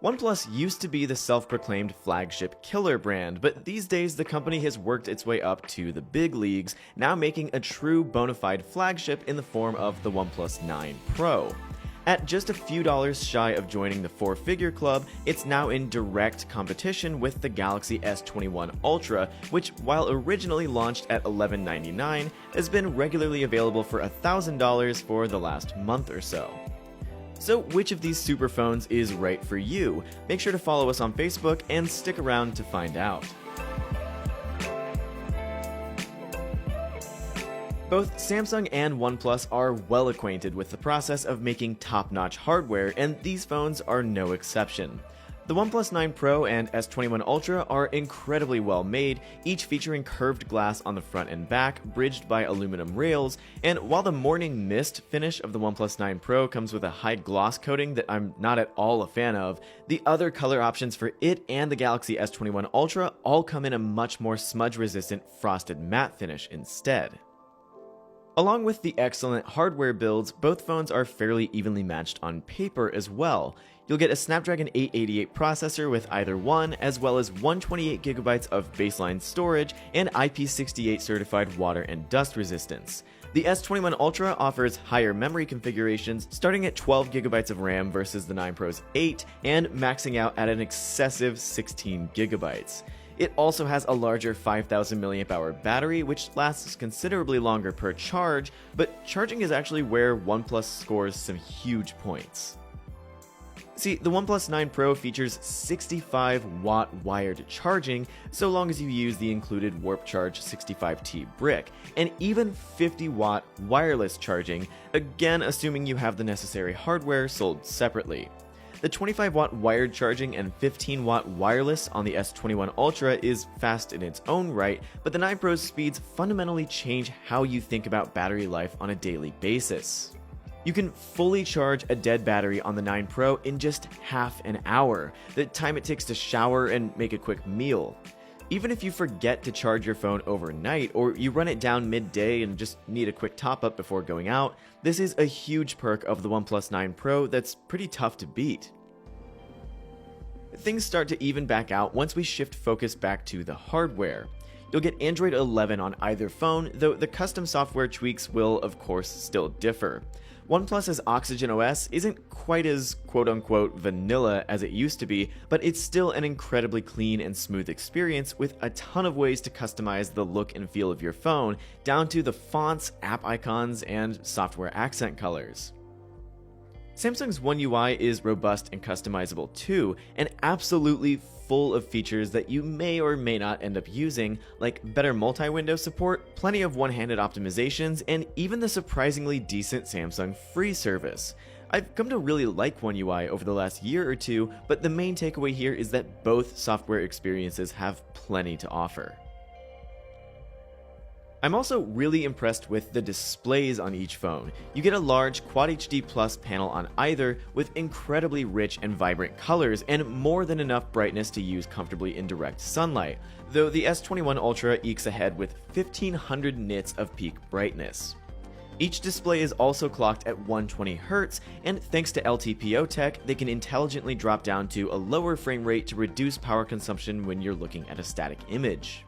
OnePlus used to be the self-proclaimed flagship killer brand, but these days the company has worked its way up to the big leagues, now making a true bona fide flagship in the form of the OnePlus 9 Pro. At just a few dollars shy of joining the four-figure club, it's now in direct competition with the Galaxy S21 Ultra, which, while originally launched at $1199, has been regularly available for $1,000 for the last month or so. So which of these super phones is right for you? Make sure to follow us on Facebook and stick around to find out. Both Samsung and OnePlus are well acquainted with the process of making top-notch hardware, and these phones are no exception. The OnePlus 9 Pro and S21 Ultra are incredibly well made, each featuring curved glass on the front and back, bridged by aluminum rails, and while the morning mist finish of the OnePlus 9 Pro comes with a high gloss coating that I'm not at all a fan of, the other color options for it and the Galaxy S21 Ultra all come in a much more smudge-resistant frosted matte finish instead. Along with the excellent hardware builds, both phones are fairly evenly matched on paper as well. You'll get a Snapdragon 888 processor with either one, as well as 128GB of baseline storage and IP68 certified water and dust resistance. The S21 Ultra offers higher memory configurations, starting at 12GB of RAM versus the 9 Pro's 8, and maxing out at an excessive 16GB. It also has a larger 5000 mAh battery, which lasts considerably longer per charge, but charging is actually where OnePlus scores some huge points. See, the OnePlus 9 Pro features 65-watt wired charging, so long as you use the included Warp Charge 65T brick, and even 50-watt wireless charging, again assuming you have the necessary hardware sold separately. The 25-watt wired charging and 15-watt wireless on the S21 Ultra is fast in its own right, but the 9 Pro's speeds fundamentally change how you think about battery life on a daily basis. You can fully charge a dead battery on the 9 Pro in just half an hour, the time it takes to shower and make a quick meal. Even if you forget to charge your phone overnight, or you run it down midday and just need a quick top-up before going out, this is a huge perk of the OnePlus 9 Pro that's pretty tough to beat. Things start to even back out once we shift focus back to the hardware. You'll get Android 11 on either phone, though the custom software tweaks will, of course, still differ. OnePlus's Oxygen OS isn't quite as quote-unquote vanilla as it used to be, but it's still an incredibly clean and smooth experience with a ton of ways to customize the look and feel of your phone, down to the fonts, app icons, and software accent colors. Samsung's One UI is robust and customizable too, and absolutely full of features that you may or may not end up using, like better multi-window support, plenty of one-handed optimizations, and even the surprisingly decent Samsung Free service. I've come to really like One UI over the last year or two, but the main takeaway here is that both software experiences have plenty to offer. I'm also really impressed with the displays on each phone. You get a large Quad HD Plus panel on either with incredibly rich and vibrant colors and more than enough brightness to use comfortably in direct sunlight, though the S21 Ultra ekes ahead with 1500 nits of peak brightness. Each display is also clocked at 120Hz, and thanks to LTPO tech, they can intelligently drop down to a lower frame rate to reduce power consumption when you're looking at a static image.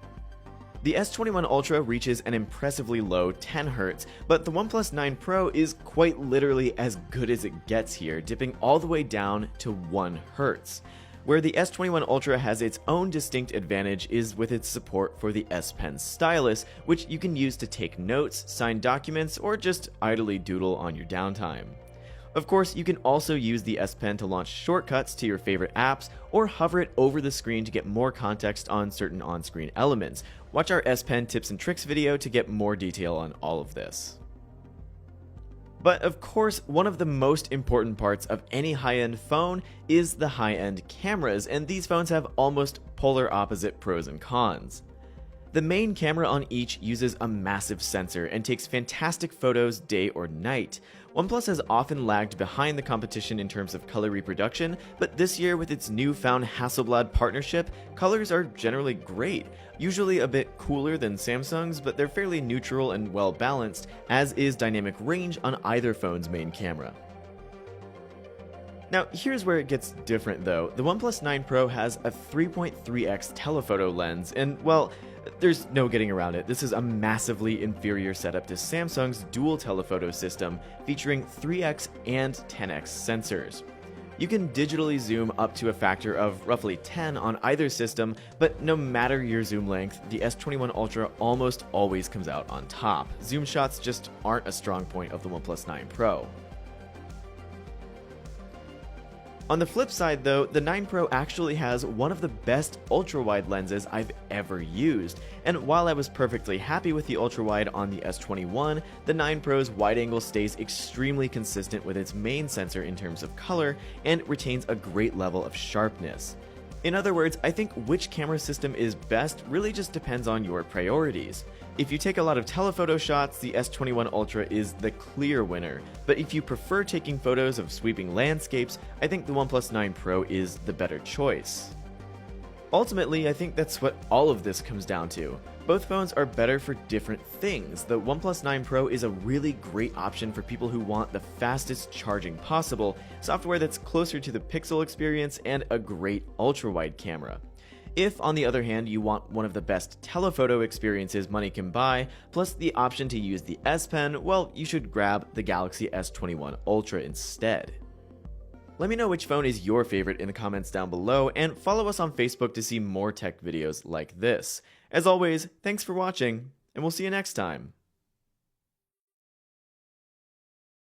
The S21 Ultra reaches an impressively low 10Hz, but the OnePlus 9 Pro is quite literally as good as it gets here, dipping all the way down to 1Hz. Where the S21 Ultra has its own distinct advantage is with its support for the S Pen stylus, which you can use to take notes, sign documents, or just idly doodle on your downtime. Of course, you can also use the S Pen to launch shortcuts to your favorite apps, or hover it over the screen to get more context on certain on-screen elements. Watch our S Pen tips and tricks video to get more detail on all of this. But of course, one of the most important parts of any high-end phone is the high-end cameras, and these phones have almost polar opposite pros and cons. The main camera on each uses a massive sensor and takes fantastic photos day or night. OnePlus has often lagged behind the competition in terms of color reproduction, but this year with its newfound Hasselblad partnership, colors are generally great. Usually a bit cooler than Samsung's, but they're fairly neutral and well balanced, as is dynamic range on either phone's main camera. Now, here's where it gets different though. The OnePlus 9 Pro has a 3.3x telephoto lens, and well, there's no getting around it. This is a massively inferior setup to Samsung's dual telephoto system, featuring 3x and 10x sensors. You can digitally zoom up to a factor of roughly 10 on either system, but no matter your zoom length, the S21 Ultra almost always comes out on top. Zoom shots just aren't a strong point of the OnePlus 9 Pro. On the flip side though, the 9 Pro actually has one of the best ultra-wide lenses I've ever used, and while I was perfectly happy with the ultra-wide on the S21, the 9 Pro's wide-angle stays extremely consistent with its main sensor in terms of color, and retains a great level of sharpness. In other words, I think which camera system is best really just depends on your priorities. If you take a lot of telephoto shots, the S21 Ultra is the clear winner, but if you prefer taking photos of sweeping landscapes, I think the OnePlus 9 Pro is the better choice. Ultimately, I think that's what all of this comes down to. Both phones are better for different things. The OnePlus 9 Pro is a really great option for people who want the fastest charging possible, software that's closer to the Pixel experience, and a great ultra-wide camera. If, on the other hand, you want one of the best telephoto experiences money can buy, plus the option to use the S Pen, well, you should grab the Galaxy S21 Ultra instead. Let me know which phone is your favorite in the comments down below, and follow us on Facebook to see more tech videos like this. As always, thanks for watching, and we'll see you next time.